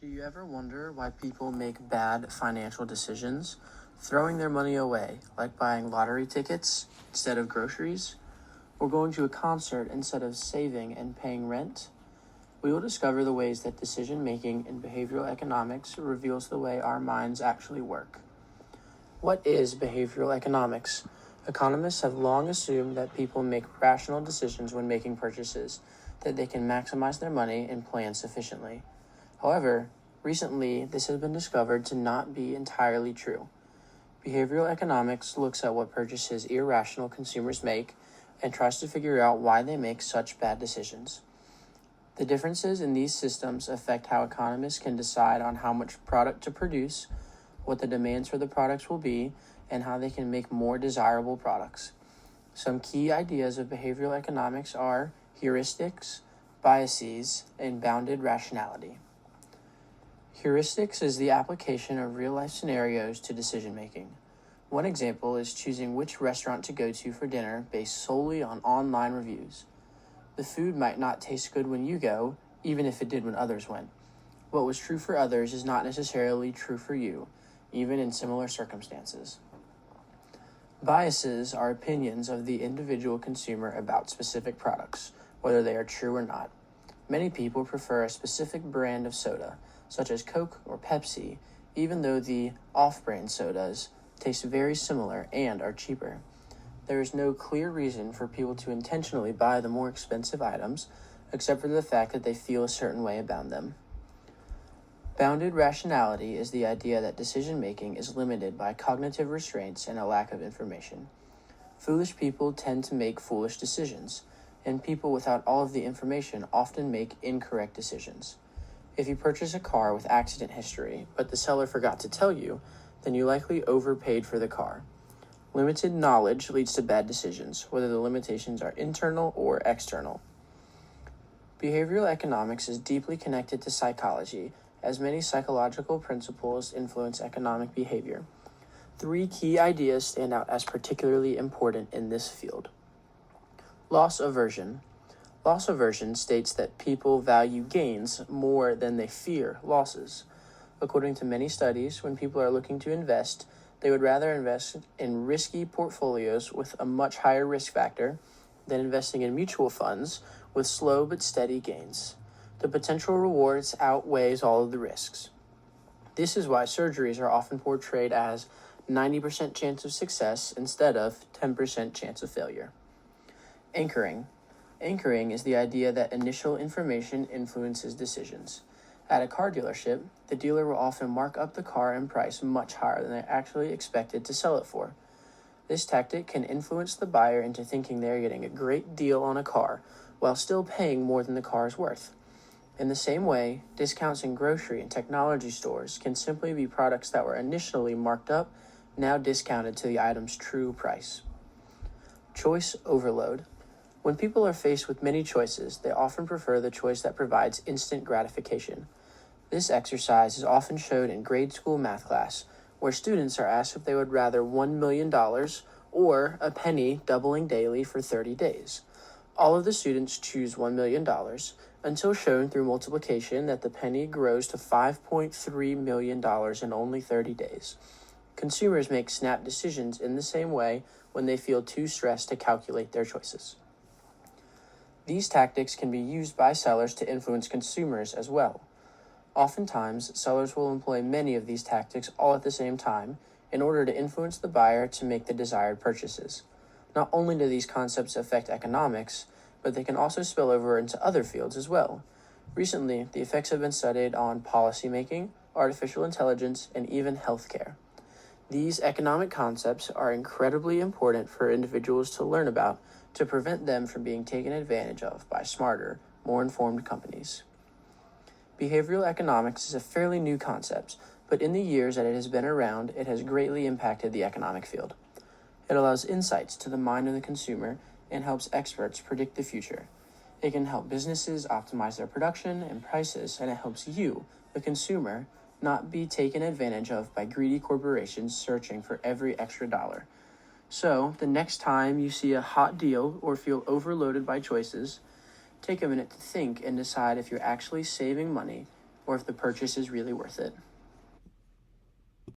Do you ever wonder why people make bad financial decisions, throwing their money away, like buying lottery tickets instead of groceries, or going to a concert instead of saving and paying rent? We will discover the ways that decision making in behavioral economics reveals the way our minds actually work. What is behavioral economics? Economists have long assumed that people make rational decisions when making purchases, that they can maximize their money and plan sufficiently. However, recently this has been discovered to not be entirely true. Behavioral economics looks at what purchases irrational consumers make and tries to figure out why they make such bad decisions. The differences in these systems affect how economists can decide on how much product to produce, what the demands for the products will be, and how they can make more desirable products. Some key ideas of behavioral economics are heuristics, biases, and bounded rationality. Heuristics is the application of real-life scenarios to decision-making. One example is choosing which restaurant to go to for dinner based solely on online reviews. The food might not taste good when you go, even if it did when others went. What was true for others is not necessarily true for you, even in similar circumstances. Biases are opinions of the individual consumer about specific products, whether they are true or not. Many people prefer a specific brand of soda, such as Coke or Pepsi, even though the off-brand sodas taste very similar and are cheaper. There is no clear reason for people to intentionally buy the more expensive items, except for the fact that they feel a certain way about them. Bounded rationality is the idea that decision-making is limited by cognitive restraints and a lack of information. Foolish people tend to make foolish decisions, and people without all of the information often make incorrect decisions. If you purchase a car with accident history, but the seller forgot to tell you, then you likely overpaid for the car. Limited knowledge leads to bad decisions, whether the limitations are internal or external. Behavioral economics is deeply connected to psychology, as many psychological principles influence economic behavior. 3 key ideas stand out as particularly important in this field. Loss aversion. Loss aversion states that people value gains more than they fear losses. According to many studies, when people are looking to invest, they would rather invest in risky portfolios with a much higher risk factor than investing in mutual funds with slow but steady gains. The potential rewards outweighs all of the risks. This is why surgeries are often portrayed as 90% chance of success instead of 10% chance of failure. Anchoring. Anchoring is the idea that initial information influences decisions. At a car dealership, the dealer will often mark up the car in price much higher than they actually expected to sell it for. This tactic can influence the buyer into thinking they're getting a great deal on a car, while still paying more than the car is worth. In the same way, discounts in grocery and technology stores can simply be products that were initially marked up, now discounted to the item's true price. Choice overload. When people are faced with many choices, they often prefer the choice that provides instant gratification. This exercise is often shown in grade school math class, where students are asked if they would rather $1 million or a penny doubling daily for 30 days. All of the students choose $1 million until shown through multiplication that the penny grows to $5.3 million in only 30 days. Consumers make snap decisions in the same way when they feel too stressed to calculate their choices. These tactics can be used by sellers to influence consumers as well. Oftentimes, sellers will employ many of these tactics all at the same time in order to influence the buyer to make the desired purchases. Not only do these concepts affect economics, but they can also spill over into other fields as well. Recently, the effects have been studied on policymaking, artificial intelligence, and even healthcare. These economic concepts are incredibly important for individuals to learn about to prevent them from being taken advantage of by smarter, more informed companies. Behavioral economics is a fairly new concept, but in the years that it has been around, it has greatly impacted the economic field. It allows insights to the mind of the consumer and helps experts predict the future. It can help businesses optimize their production and prices, and it helps you, the consumer, not be taken advantage of by greedy corporations searching for every extra dollar. So, the next time you see a hot deal or feel overloaded by choices, take a minute to think and decide if you're actually saving money or if the purchase is really worth it.